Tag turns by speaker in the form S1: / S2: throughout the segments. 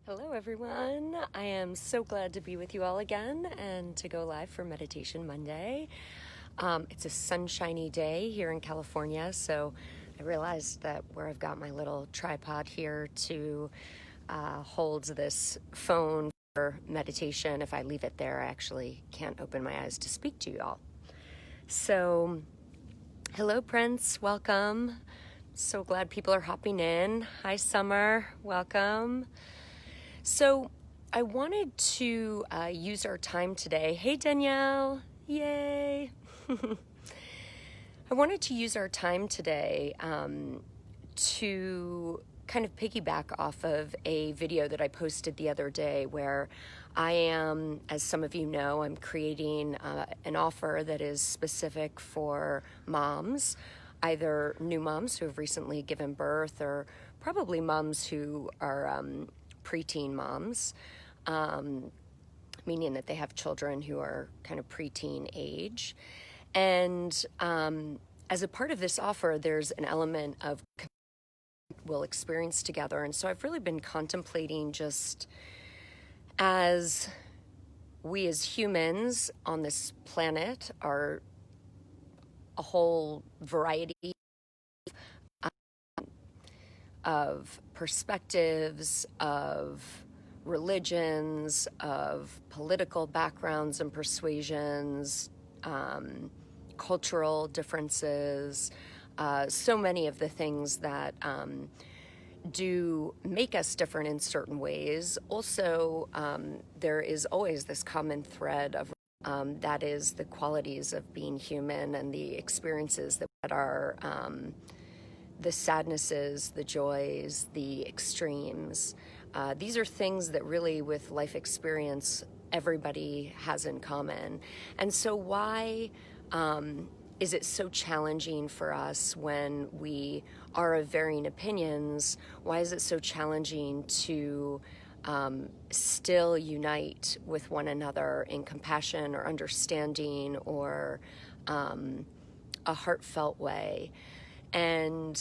S1: Hello, everyone. I am so glad to be with you all again and to go live for Meditation Monday. It's a sunshiny day here in California, so I realized that where I've got my little tripod here to hold this phone for meditation, if I leave it there, I actually can't open my eyes to speak to you all. So, hello, Prince. Welcome. So glad people are hopping in. Hi, Summer. Welcome. So I wanted to use our time today. Hey, Danielle. Yay. I wanted to use our time today to kind of piggyback off of a video that I posted the other day where I am, as some of you know, I'm creating an offer that is specific for moms, either new moms who have recently given birth or probably moms who are preteen moms, meaning that they have children who are kind of preteen age. And as a part of this offer, there's an element of we'll experience together. And so I've really been contemplating just as we as humans on this planet are a whole variety of perspectives, of religions, of political backgrounds and persuasions, cultural differences, so many of the things that do make us different in certain ways. Also, there is always this common thread of that is the qualities of being human and the experiences that are the sadnesses, the joys, the extremes. These are things that really, with life experience, everybody has in common. And so why is it so challenging for us when we are of varying opinions? Why is it so challenging to still unite with one another in compassion or understanding or a heartfelt way? And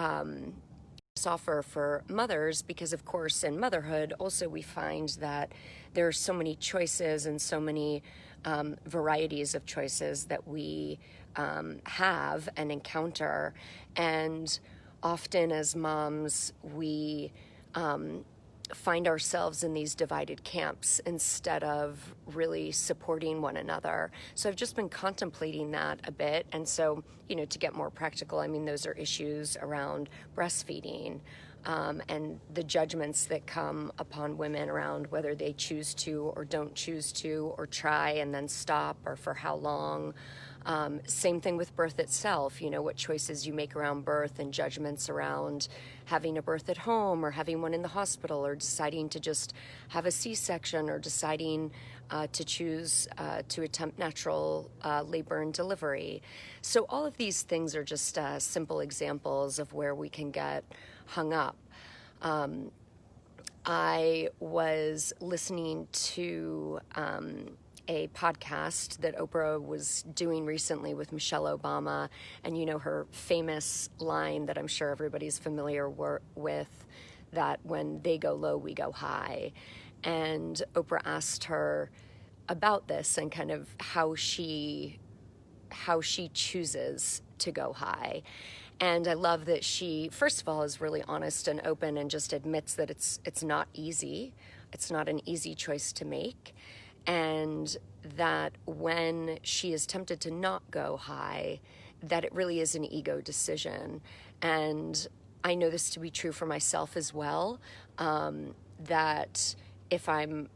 S1: this offer for mothers, because of course in motherhood also we find that there are so many choices and so many varieties of choices that we have and encounter. And often as moms, we find ourselves in these divided camps instead of really supporting one another. So I've just been contemplating that a bit. And so, to get more practical, I mean, those are issues around breastfeeding and the judgments that come upon women around whether they choose to or don't choose to or try and then stop or for how long. Same thing with birth itself, what choices you make around birth and judgments around having a birth at home or having one in the hospital or deciding to just have a C-section or deciding to choose to attempt natural labor and delivery. So all of these things are just simple examples of where we can get hung up. I was listening to a podcast that Oprah was doing recently with Michelle Obama, and her famous line that I'm sure everybody's familiar with, that when they go low, we go high. And Oprah asked her about this and kind of how she chooses to go high. And I love that she, first of all, is really honest and open and just admits that it's not easy. It's not an easy choice to make. And that when she is tempted to not go high, that it really is an ego decision. And I know this to be true for myself as well, that if I'm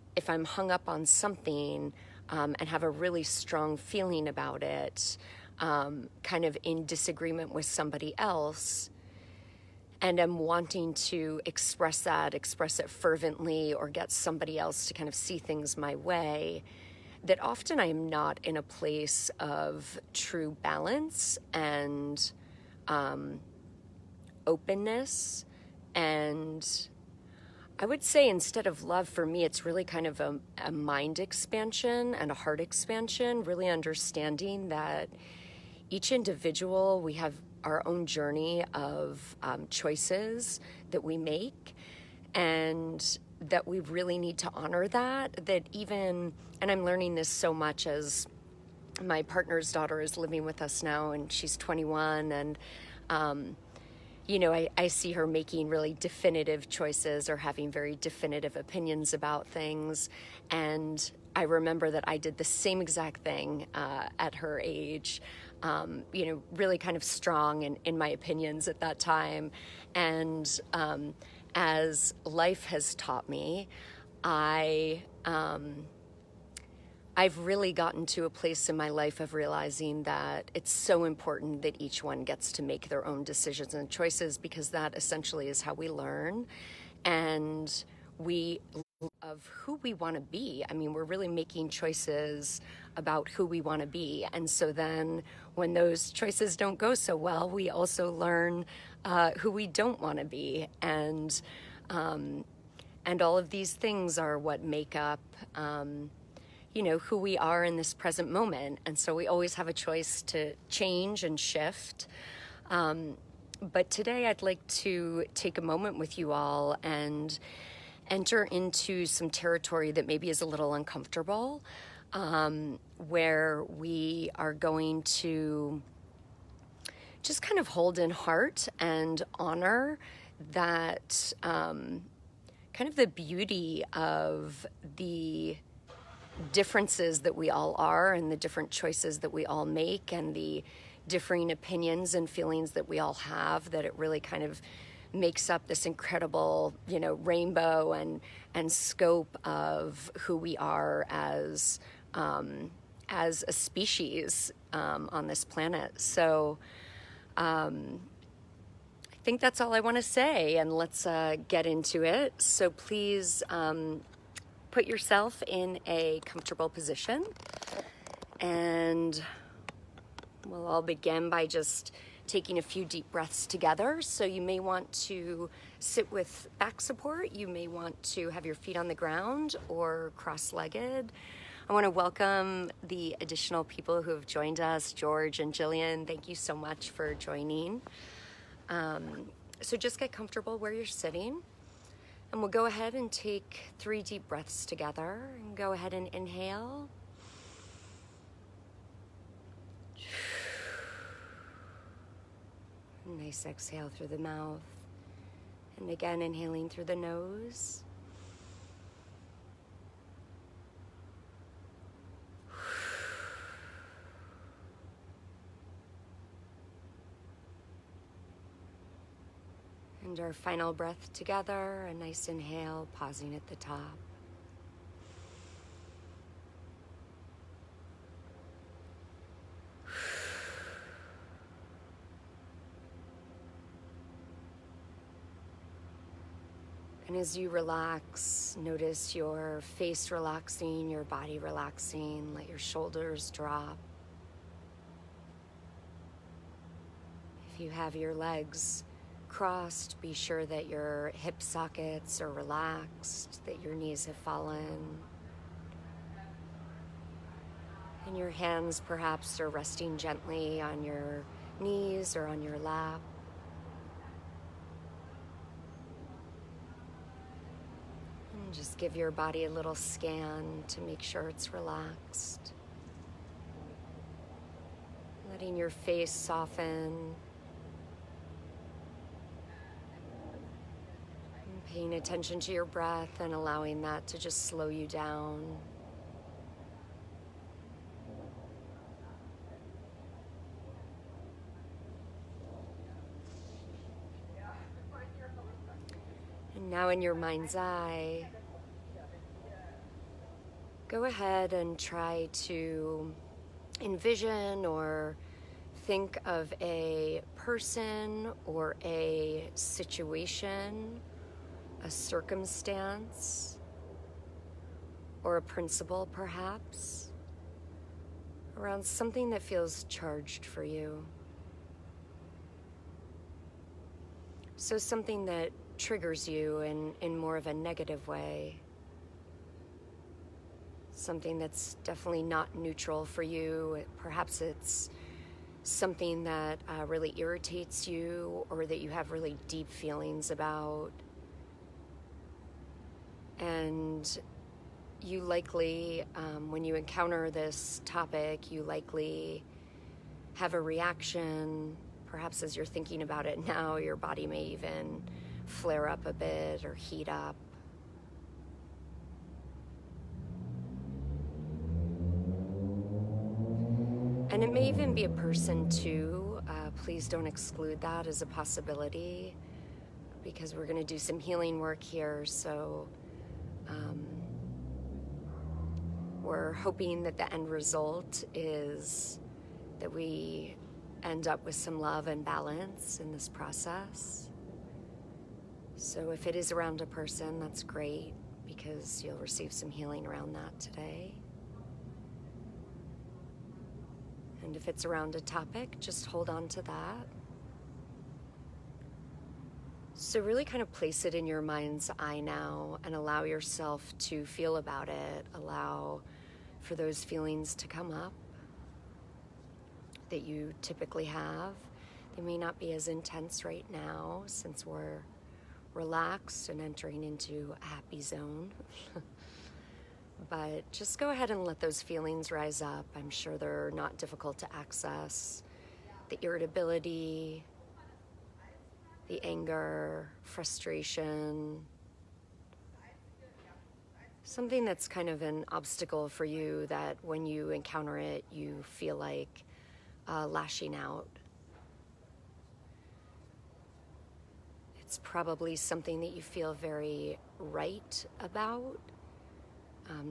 S1: hung up on something and have a really strong feeling about it, kind of in disagreement with somebody else, and I'm wanting to express it fervently or get somebody else to kind of see things my way, that often I am not in a place of true balance and openness. And I would say instead of love, for me, it's really kind of a mind expansion and a heart expansion, really understanding that each individual, we have our own journey of choices that we make, and that we really need to honor that even, and I'm learning this so much as my partner's daughter is living with us now, and she's 21, and I see her making really definitive choices or having very definitive opinions about things. And I remember that I did the same exact thing at her age, really kind of strong in my opinions at that time. And as life has taught me, I've really gotten to a place in my life of realizing that it's so important that each one gets to make their own decisions and choices, because that essentially is how we learn. And we of who we want to be. I mean, we're really making choices about who we want to be. And so then when those choices don't go so well, we also learn who we don't want to be. And all of these things are what make up who we are in this present moment. And so we always have a choice to change and shift. But today I'd like to take a moment with you all and enter into some territory that maybe is a little uncomfortable, where we are going to just kind of hold in heart and honor that kind of the beauty of the differences that we all are, and the different choices that we all make, and the differing opinions and feelings that we all have, that it really kind of makes up this incredible, rainbow and scope of who we are as a species on this planet. So I think that's all I want to say, and let's get into it. So please put yourself in a comfortable position, and we'll all begin by just taking a few deep breaths together. So you may want to sit with back support. You may want to have your feet on the ground or cross-legged. I want to welcome the additional people who have joined us. George and Jillian, thank you so much for joining. So just get comfortable where you're sitting. And we'll go ahead and take 3 deep breaths together. And go ahead and inhale. Nice exhale through the mouth. And again, inhaling through the nose. And our final breath together, a nice inhale, pausing at the top. And as you relax, notice your face relaxing, your body relaxing, let your shoulders drop. If you have your legs crossed, be sure that your hip sockets are relaxed, that your knees have fallen. And your hands perhaps are resting gently on your knees or on your lap. And just give your body a little scan to make sure it's relaxed. Letting your face soften. Paying attention to your breath and allowing that to just slow you down. And now in your mind's eye, go ahead and try to envision or think of a person or a situation, a circumstance, or a principle perhaps, around something that feels charged for you. So something that triggers you in more of a negative way. Something that's definitely not neutral for you. Perhaps it's something that really irritates you, or that you have really deep feelings about. And you likely, when you encounter this topic, you likely have a reaction. Perhaps as you're thinking about it now, your body may even flare up a bit or heat up. And it may even be a person too. Please don't exclude that as a possibility, because we're going to do some healing work here. So we're hoping that the end result is that we end up with some love and balance in this process. So if it is around a person, that's great, because you'll receive some healing around that today. And if it's around a topic, just hold on to that. So really kind of place it in your mind's eye now and allow yourself to feel about it. Allow for those feelings to come up that you typically have. They may not be as intense right now since we're relaxed and entering into a happy zone. But just go ahead and let those feelings rise up. I'm sure they're not difficult to access. The irritability, the anger, frustration, something that's kind of an obstacle for you that when you encounter it, you feel like lashing out. It's probably something that you feel very right about,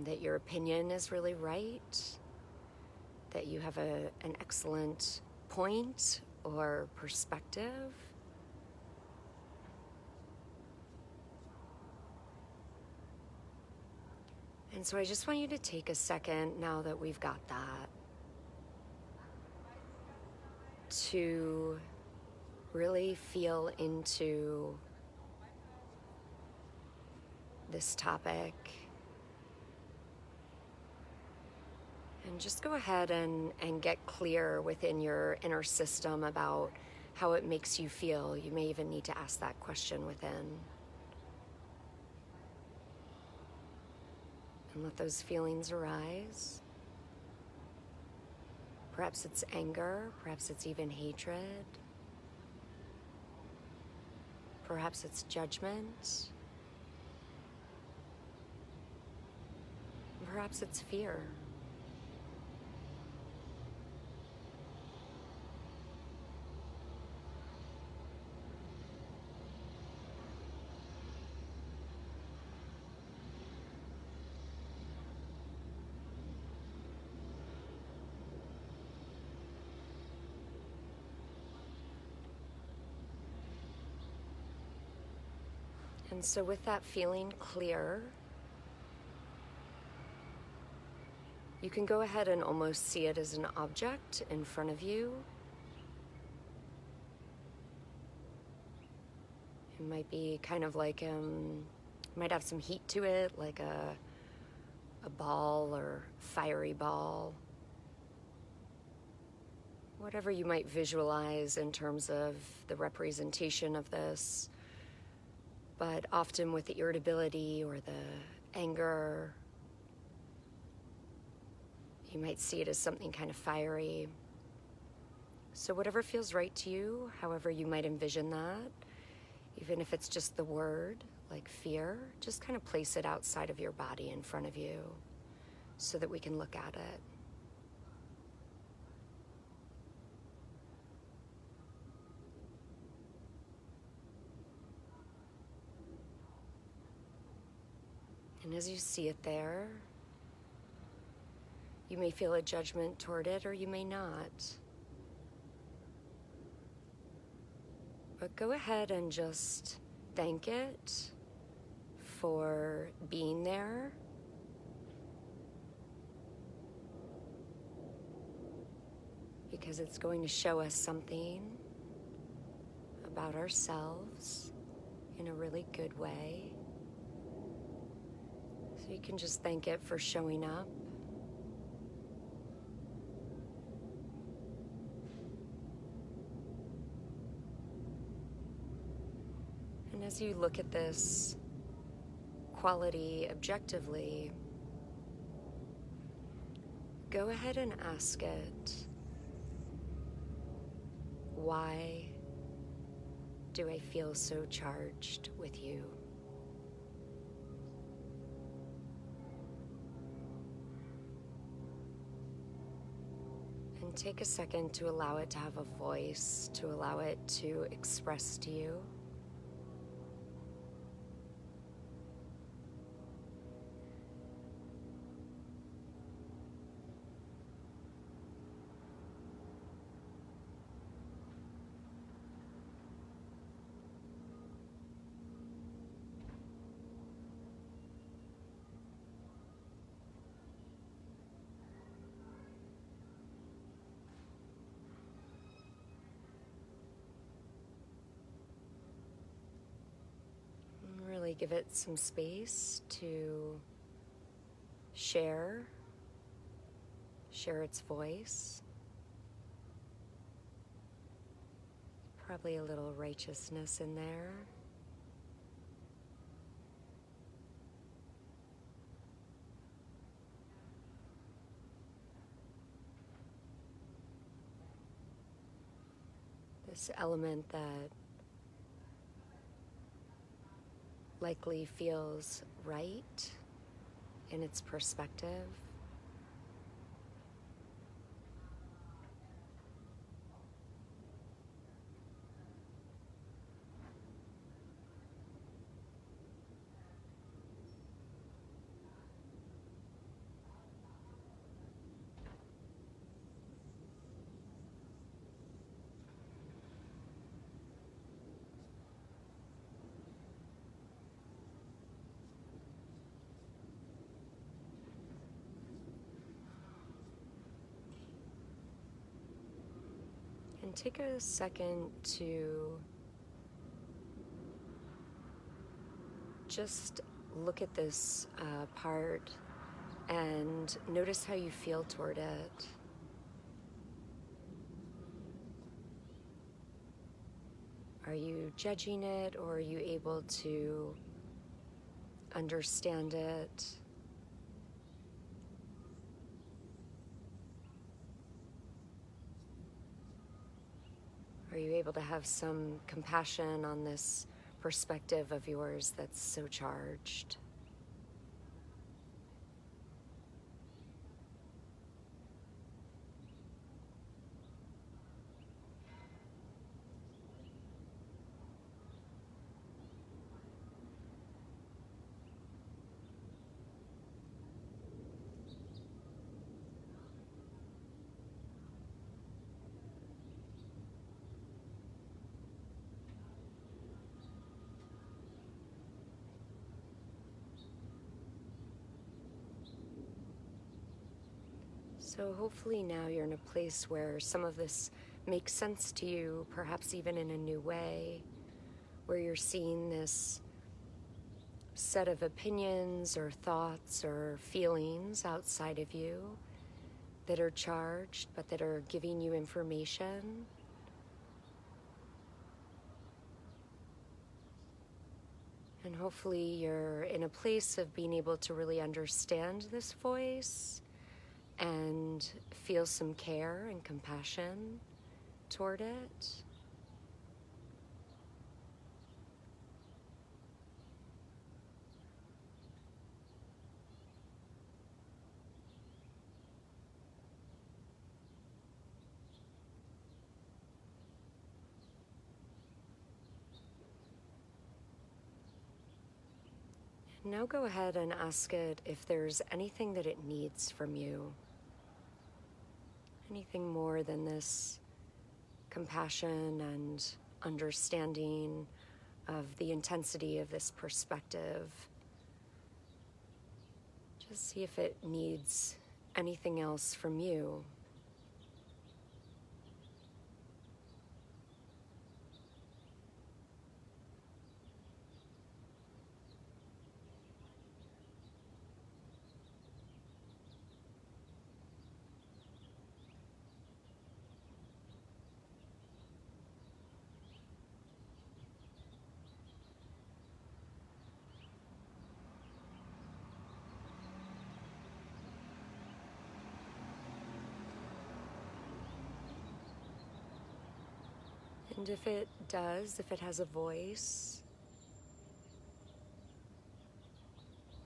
S1: that your opinion is really right, that you have an excellent point or perspective. And so I just want you to take a second, now that we've got that, to really feel into this topic. And just go ahead and get clear within your inner system about how it makes you feel. You may even need to ask that question within. And let those feelings arise. Perhaps it's anger, perhaps it's even hatred. Perhaps it's judgment. Perhaps it's fear. And so with that feeling clear, you can go ahead and almost see it as an object in front of you. It might be kind of like, might have some heat to it, like a ball or fiery ball. Whatever you might visualize in terms of the representation of this. But often with the irritability or the anger, you might see it as something kind of fiery. So whatever feels right to you, however you might envision that, even if it's just the word, like fear, just kind of place it outside of your body in front of you so that we can look at it. And as you see it there, you may feel a judgment toward it, or you may not. But go ahead and just thank it for being there. Because it's going to show us something about ourselves in a really good way. So you can just thank it for showing up. And as you look at this quality objectively, go ahead and ask it, why do I feel so charged with you? And take a second to allow it to have a voice, to allow it to express to you. Really give it some space to share its voice. Probably a little righteousness in there. This element that likely feels right in its perspective. And take a second to just look at this part and notice how you feel toward it. Are you judging it, or are you able to understand it? Are you able to have some compassion on this perspective of yours that's so charged? So hopefully now you're in a place where some of this makes sense to you, perhaps even in a new way, where you're seeing this set of opinions or thoughts or feelings outside of you that are charged, but that are giving you information. And hopefully you're in a place of being able to really understand this voice and feel some care and compassion toward it. Now go ahead and ask it if there's anything that it needs from you. Anything more than this compassion and understanding of the intensity of this perspective. Just see if it needs anything else from you. And if it does, if it has a voice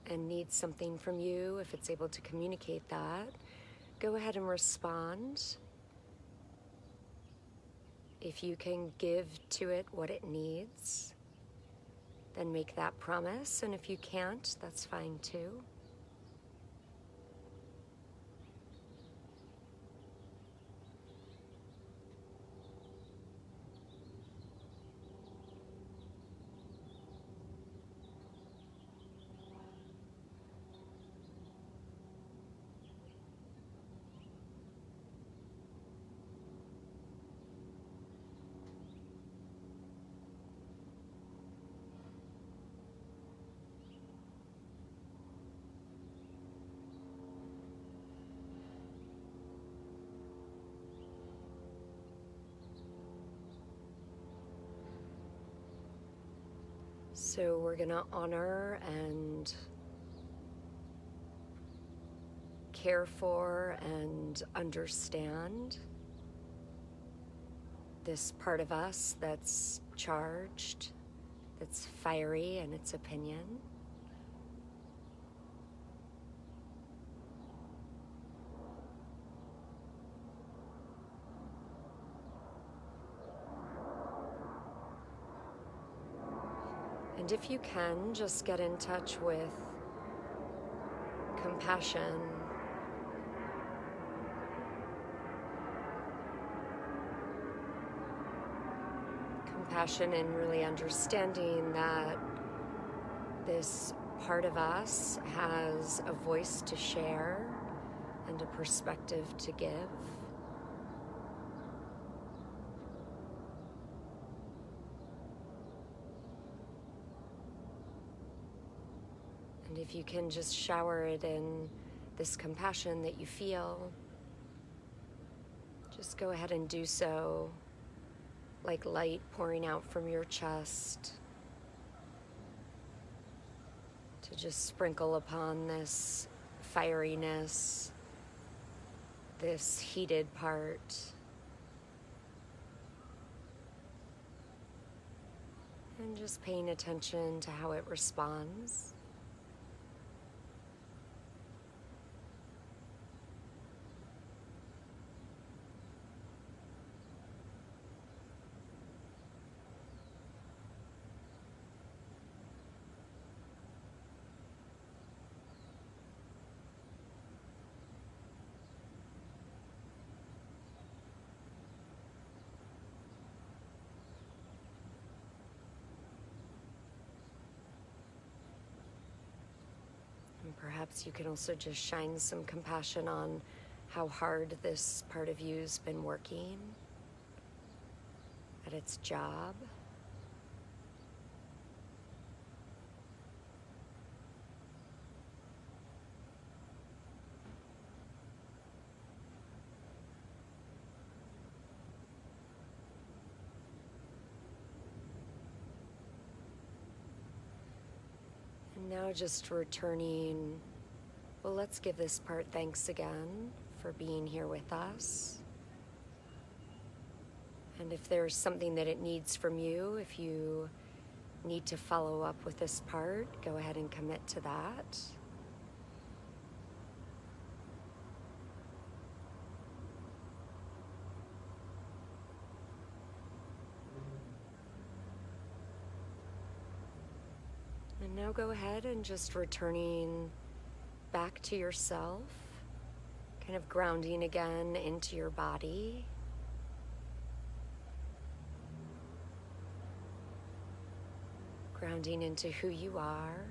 S1: and needs something from you, if it's able to communicate that, go ahead and respond. If you can give to it what it needs, then make that promise. And if you can't, that's fine too. So we're going to honor and care for and understand this part of us that's charged, that's fiery in its opinion. And if you can, just get in touch with compassion. Compassion in really understanding that this part of us has a voice to share and a perspective to give. And if you can just shower it in this compassion that you feel, just go ahead and do so, like light pouring out from your chest, to just sprinkle upon this fieriness, this heated part. And just paying attention to how it responds. And perhaps you can also just shine some compassion on how hard this part of you's been working at its job. And now just returning, well, let's give this part thanks again for being here with us. And if there's something that it needs from you, if you need to follow up with this part, go ahead and commit to that. And now go ahead and just returning back to yourself, kind of grounding again into your body. Grounding into who you are.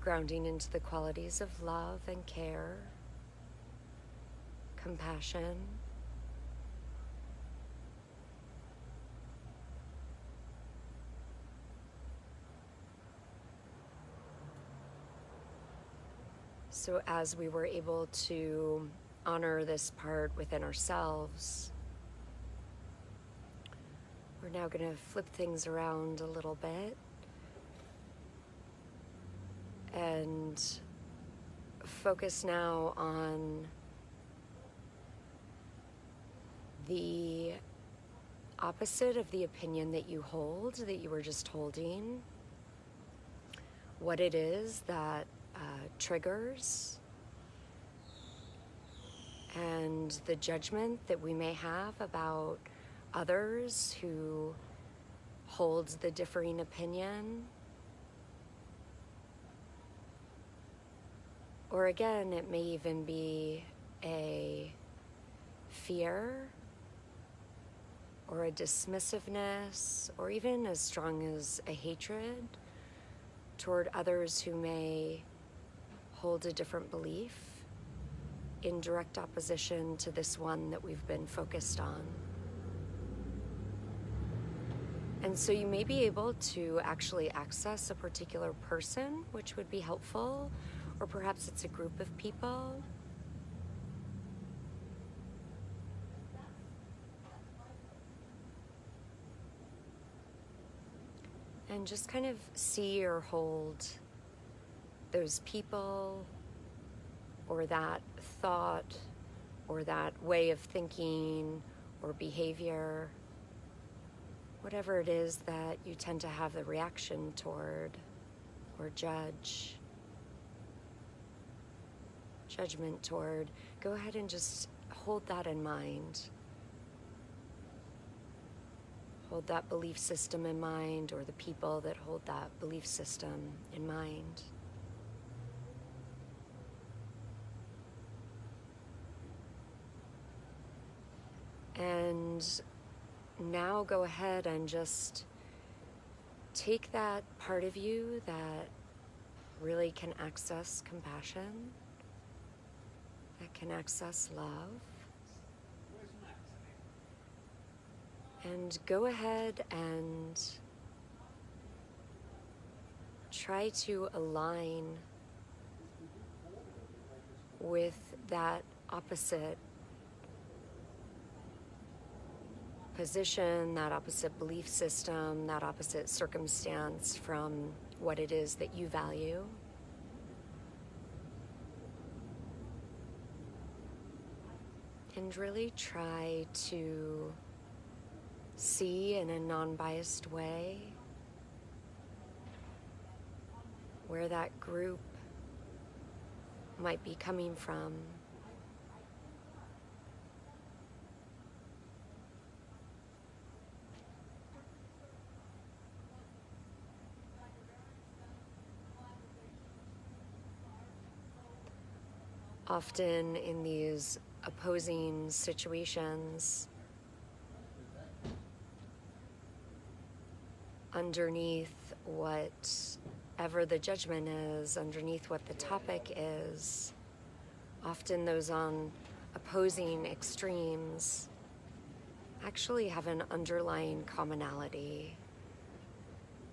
S1: Grounding into the qualities of love and care, compassion. So as we were able to honor this part within ourselves, we're now going to flip things around a little bit and focus now on the opposite of the opinion that you hold, that you were just holding, what it is that triggers, and the judgment that we may have about others who hold the differing opinion. Or again, it may even be a fear or a dismissiveness, or even as strong as a hatred toward others who may hold a different belief in direct opposition to this one that we've been focused on. And so you may be able to actually access a particular person, which would be helpful, or perhaps it's a group of people. And just kind of see or hold those people, or that thought, or that way of thinking or behavior, whatever it is that you tend to have the reaction toward or judgment toward. Go ahead and just hold that in mind. Hold that belief system in mind, or the people that hold that belief system in mind. And now go ahead and just take that part of you that really can access compassion, that can access love, and go ahead and try to align with that opposite position, that opposite belief system, that opposite circumstance from what it is that you value. And really try to see in a non-biased way where that group might be coming from. Often in these opposing situations, underneath whatever the judgment is, underneath what the topic is, often those on opposing extremes actually have an underlying commonality.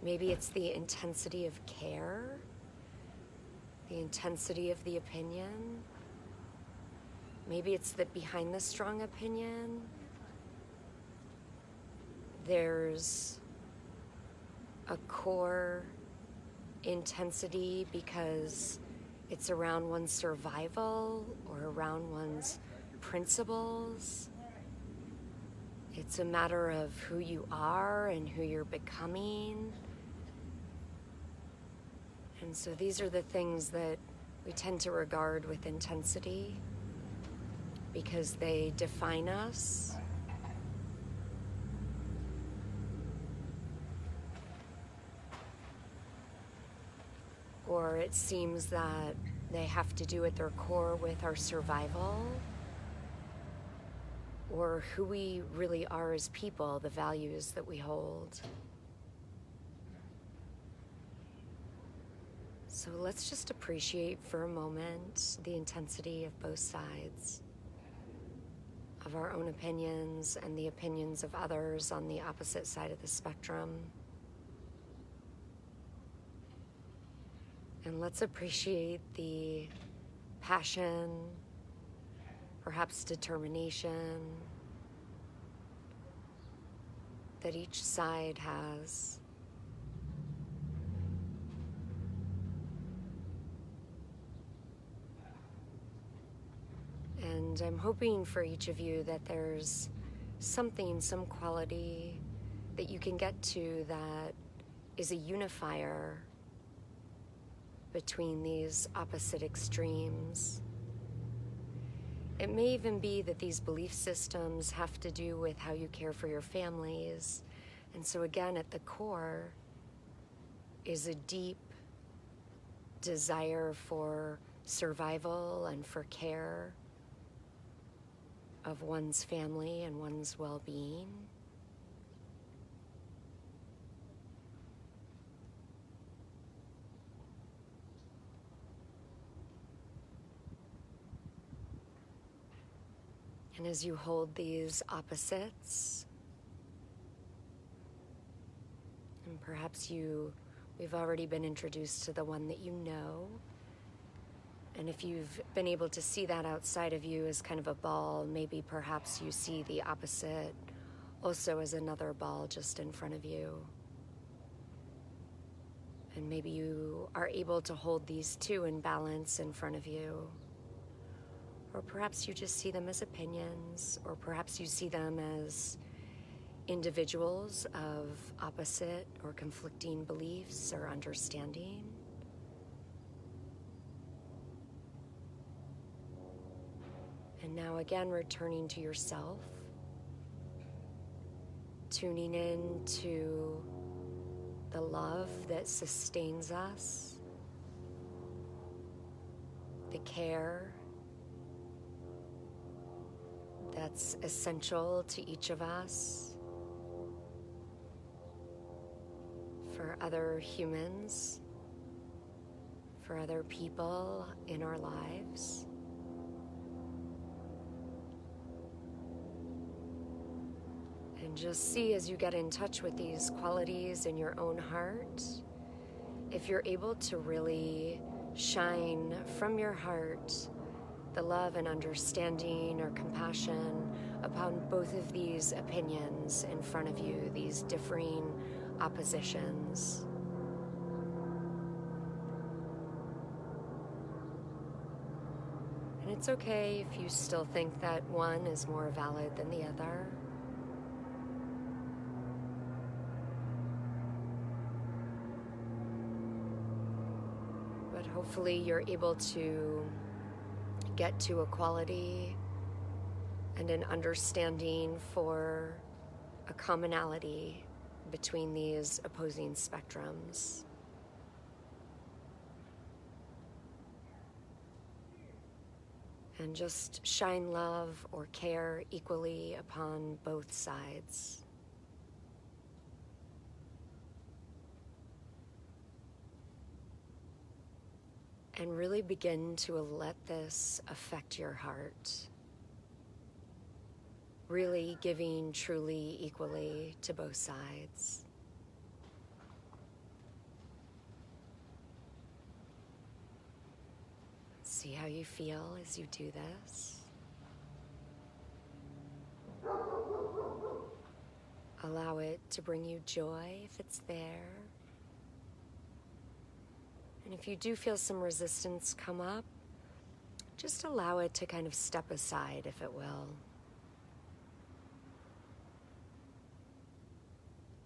S1: Maybe it's the intensity of care, the intensity of the opinion. Maybe it's that behind the strong opinion, there's a core intensity because it's around one's survival or around one's principles. It's a matter of who you are and who you're becoming. And so these are the things that we tend to regard with intensity because they define us. Or it seems that they have to do at their core with our survival or who we really are as people, the values that we hold. So let's just appreciate for a moment the intensity of both sides, of our own opinions and the opinions of others on the opposite side of the spectrum. And let's appreciate the passion, perhaps determination, that each side has. And I'm hoping for each of you that there's something, some quality that you can get to that is a unifier between these opposite extremes. It may even be that these belief systems have to do with how you care for your families. And so again, at the core is a deep desire for survival and for care of one's family and one's well-being. And as you hold these opposites, and perhaps we've already been introduced to the one that you know, and if you've been able to see that outside of you as kind of a ball, maybe perhaps you see the opposite also as another ball just in front of you. And maybe you are able to hold these two in balance in front of you. Or perhaps you just see them as opinions, or perhaps you see them as individuals of opposite or conflicting beliefs or understanding. And now again, returning to yourself, tuning in to the love that sustains us, the care that's essential to each of us, for other humans, for other people in our lives. And just see, as you get in touch with these qualities in your own heart, if you're able to really shine from your heart the love and understanding or compassion upon both of these opinions in front of you, these differing oppositions. And it's okay if you still think that one is more valid than the other. But hopefully you're able to get to a quality and an understanding for a commonality between these opposing spectrums. And just shine love or care equally upon both sides. And really begin to let this affect your heart. Really giving truly equally to both sides. See how you feel as you do this. Allow it to bring you joy if it's there. And if you do feel some resistance come up, just allow it to kind of step aside, if it will.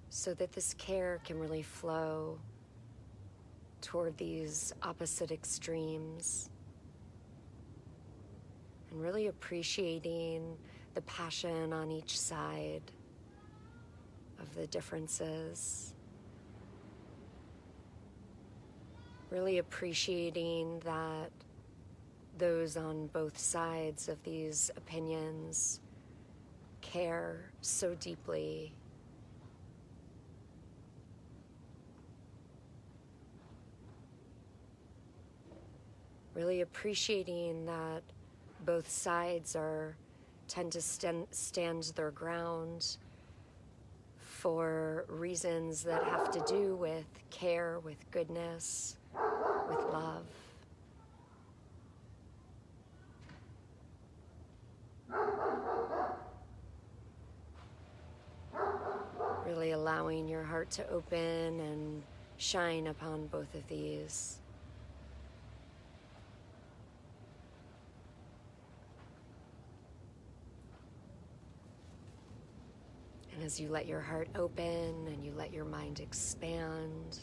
S1: So that this care can really flow toward these opposite extremes. And really appreciating the passion on each side of the differences. Really appreciating that those on both sides of these opinions care so deeply. Really appreciating that both sides tend to stand their ground for reasons that have to do with care, with goodness, with love. Really allowing your heart to open and shine upon both of these. As you let your heart open and you let your mind expand,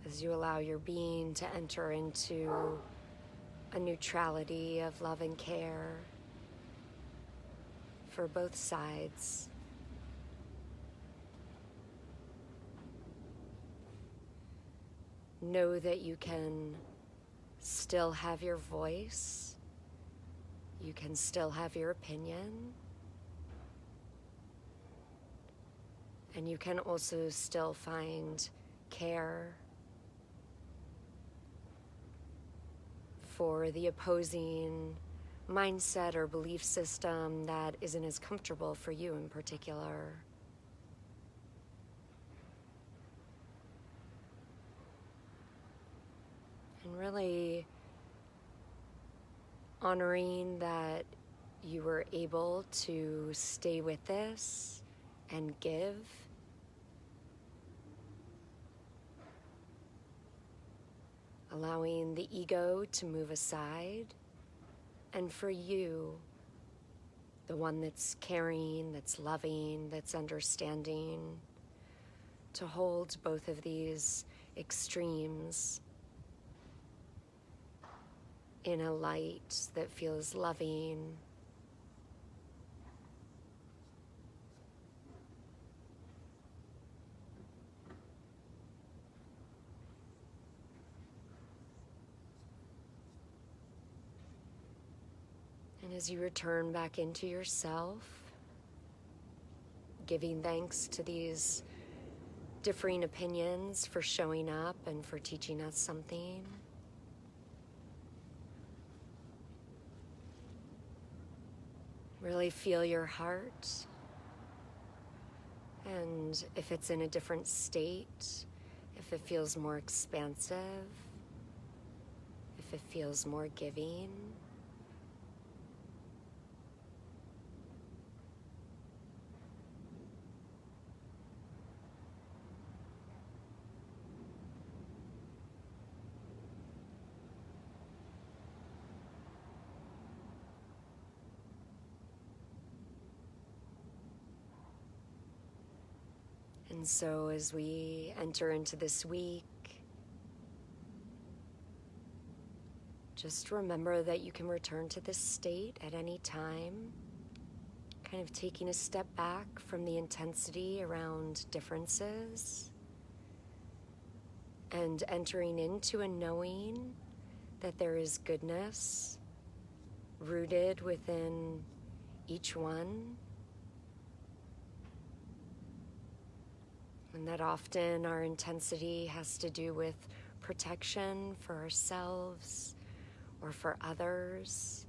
S1: as you allow your being to enter into a neutrality of love and care for both sides. Know that you can still have your voice, you can still have your opinion, and you can also still find care for the opposing mindset or belief system that isn't as comfortable for you in particular. And really honoring that you were able to stay with this and give. Allowing the ego to move aside, and for you, the one that's caring, that's loving, that's understanding, to hold both of these extremes in a light that feels loving. And as you return back into yourself, giving thanks to these differing opinions for showing up and for teaching us something, really feel your heart, and if it's in a different state, if it feels more expansive, if it feels more giving. And so as we enter into this week, just remember that you can return to this state at any time, kind of taking a step back from the intensity around differences and entering into a knowing that there is goodness rooted within each one. And that often our intensity has to do with protection for ourselves or for others,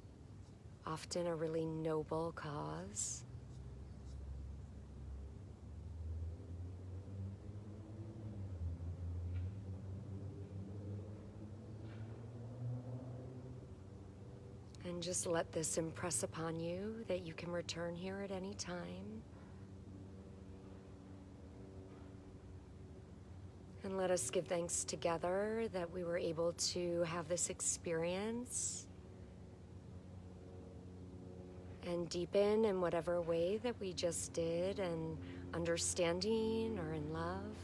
S1: often a really noble cause. And just let this impress upon you that you can return here at any time. And let us give thanks together that we were able to have this experience and deepen in whatever way that we just did, in understanding or in love,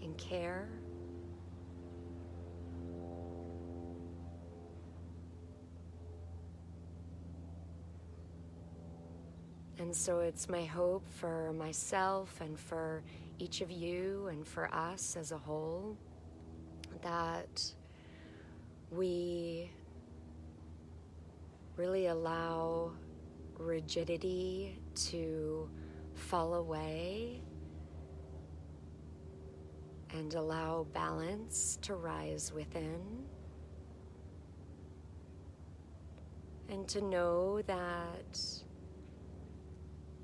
S1: in care. And so it's my hope for myself and for each of you and for us as a whole that we really allow rigidity to fall away and allow balance to rise within. And to know that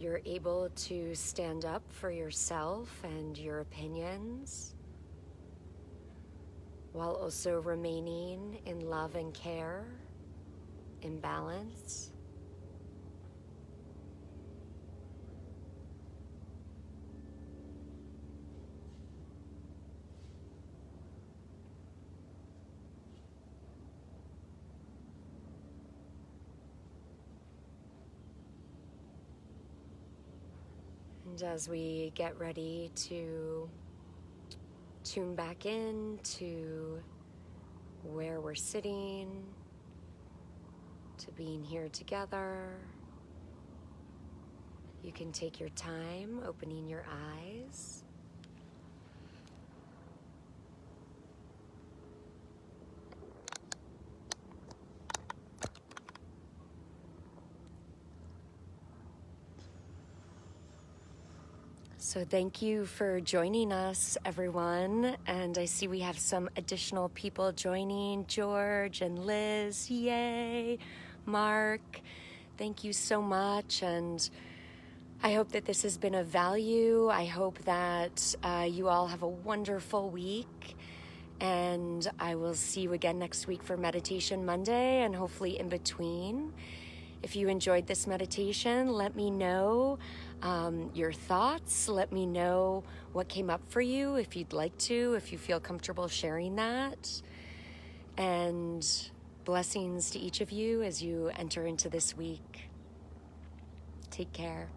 S1: you're able to stand up for yourself and your opinions while also remaining in love and care, in balance. And as we get ready to tune back in to where we're sitting, to being here together, you can take your time opening your eyes. So thank you for joining us, everyone. And I see we have some additional people joining. George and Liz, yay. Mark, thank you so much. And I hope that this has been of value. I hope that you all have a wonderful week. And I will see you again next week for Meditation Monday and hopefully in between. If you enjoyed this meditation, let me know your thoughts. Let me know what came up for you if you'd like to, if you feel comfortable sharing that. And blessings to each of you as you enter into this week. Take care.